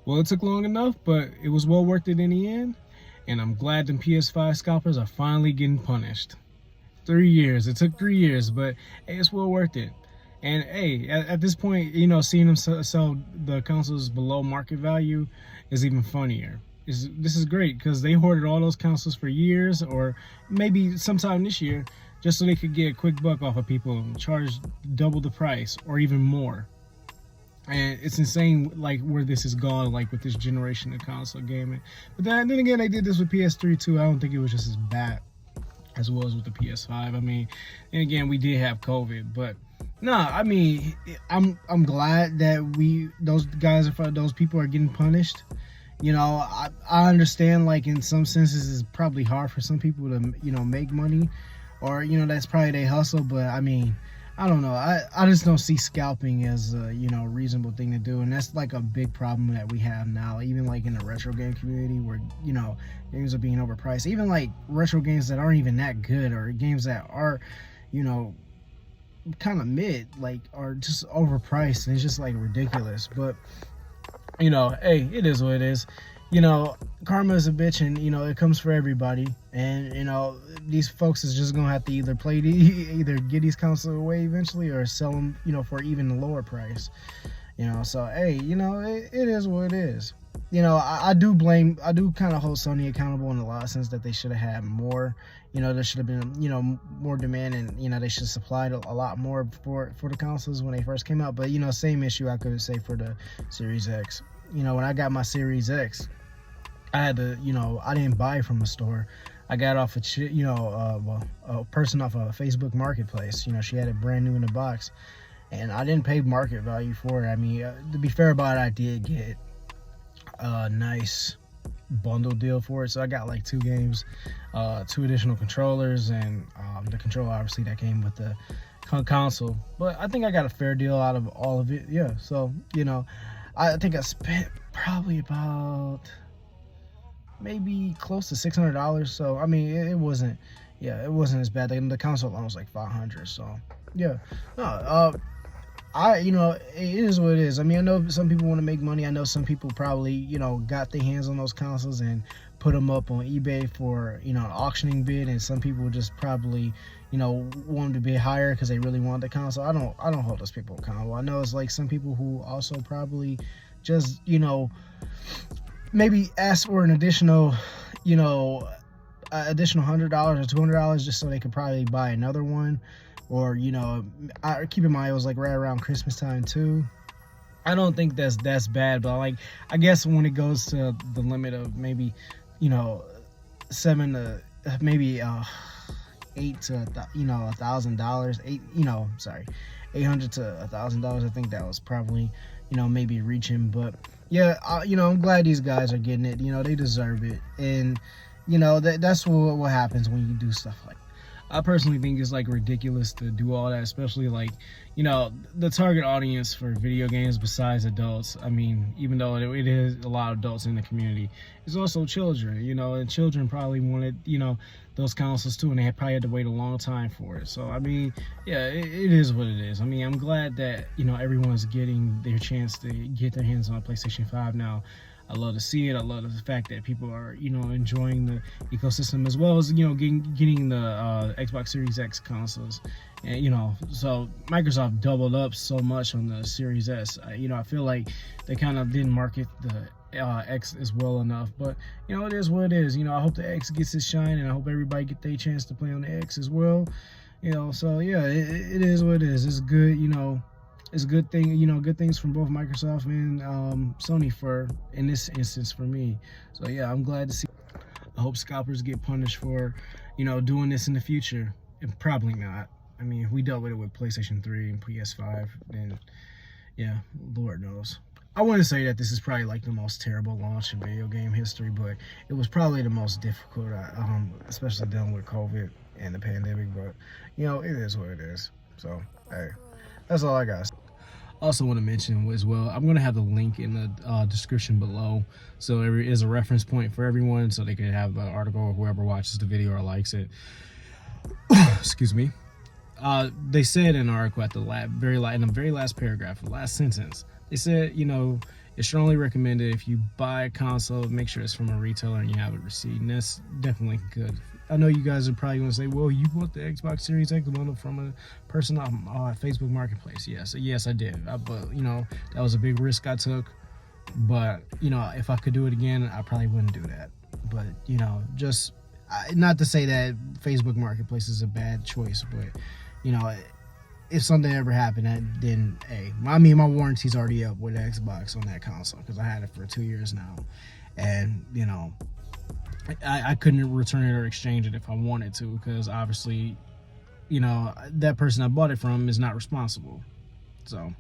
Well, it took long enough, but it was well worth it in the end. And I'm glad the PS5 scalpers are finally getting punished. 3 years. It took 3 years, but hey, it's well worth it. And hey, at this point, seeing them sell the consoles below market value is even funnier. This is great because they hoarded all those consoles for years, or maybe sometime this year, just so they could get a quick buck off of people and charge double the price or even more. And it's insane, like, where this has gone, like, with this generation of console gaming. But then again, they did this with PS3 too. I don't think it was just as bad as well as with the PS5. I mean, and again, we did have COVID, but nah, I mean, I'm glad that those people are getting punished. I understand, like, in some senses it's probably hard for some people to make money, or that's probably their hustle. But I mean, I don't know. I just don't see scalping as a reasonable thing to do, and that's like a big problem that we have now. Even like in the retro game community, where games are being overpriced. Even like retro games that aren't even that good, or games that are kind of mid, like, are just overpriced, and it's just like ridiculous. But hey, it is what it is. Karma is a bitch, and it comes for everybody. And these folks is just gonna have to either get these consoles away eventually, or sell them for even a lower price. So hey, it is what it is. I do kind of hold Sony accountable in a lot of sense that they should have had more. There should have been more demand, and they should have supplied a lot more for the consoles when they first came out. But same issue I could say for the Series X. When I got my Series X, I had to, I didn't buy from a store. I got off a person off a Facebook Marketplace. She had it brand new in the box, and I didn't pay market value for it. I mean, to be fair about it, I did get a nice bundle deal for it. So I got like 2 games, 2 additional controllers, and the controller obviously that came with the console. But I think I got a fair deal out of all of it. Yeah. So I think I spent probably about maybe close to $600. So I mean, it wasn't as bad. The console alone was like $500. So yeah, no, it is what it is. I mean, I know some people want to make money. I know some people probably got their hands on those consoles and put them up on eBay for an auctioning bid, and some people just probably want them to be higher because they really want the console. I don't hold those people accountable. I know it's like some people who also probably just maybe ask for an additional $100 or $200 just so they could probably buy another one. Or I keep in mind it was like right around Christmas time too. I don't think that's bad, but like, I guess when it goes to the limit of maybe $7 to maybe $8 to $1,000, $800 to $1,000, I think that was probably maybe reaching. But yeah, I'm glad these guys are getting it. They deserve it, and that's what happens when you do stuff like that. I personally think it's like ridiculous to do all that, especially like the target audience for video games besides adults. I mean, even though it is a lot of adults in the community, it's also children. And children probably wanted those consoles too, and they probably had to wait a long time for it. So I mean, yeah, it is what it is. I mean, I'm glad that everyone's getting their chance to get their hands on a PlayStation 5 now. I love to see it. I love the fact that people are, enjoying the ecosystem, as well as, getting the Xbox Series X consoles. And, so Microsoft doubled up so much on the Series S. I feel like they kind of didn't market the X as well enough. But, it is what it is. I hope the X gets its shine, and I hope everybody get their chance to play on the X as well. So yeah, it is what it is. It's good, it's a good thing, good things from both Microsoft and Sony in this instance for me. So yeah, I'm glad to see. I hope scalpers get punished for, doing this in the future. And probably not. I mean, if we dealt with it with PlayStation 3 and PS5, then yeah, Lord knows. I wouldn't say that this is probably like the most terrible launch in video game history, but it was probably the most difficult, especially dealing with COVID and the pandemic. But it is what it is. So hey, that's all I got. Also want to mention as well, I'm going to have the link in the description below, so there is a reference point for everyone, so they can have the article, or whoever watches the video or likes it. Excuse me. They said in an article at the very last paragraph, the last sentence, they said, it's strongly recommended if you buy a console, make sure it's from a retailer and you have a receipt, and that's definitely good. I know you guys are probably going to say, well, you bought the Xbox Series X bundle from a person on Facebook Marketplace. Yes, I did. But, you know, that was a big risk I took. But, you know, if I could do it again, I probably wouldn't do that. But, you know, just not to say that Facebook Marketplace is a bad choice, but, you know, if something ever happened, then, hey, my warranty's already up with Xbox on that console because I had it for 2 years now. And, you know, I couldn't return it or exchange it if I wanted to because obviously, you know, that person I bought it from is not responsible. So,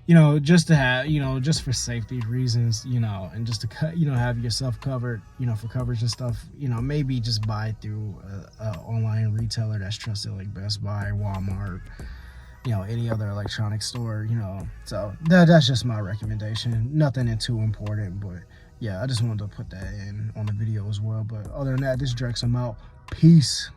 you know, just to have, you know, just for safety reasons, you know, and just to, you know, have yourself covered, you know, for coverage and stuff, you know, maybe just buy through a online retailer that's trusted like Best Buy, Walmart, you know, any other electronic store, you know. So that's just my recommendation. Nothing too important, but yeah, I just wanted to put that in on the video as well. But other than that, this Drex, I'm out. Peace.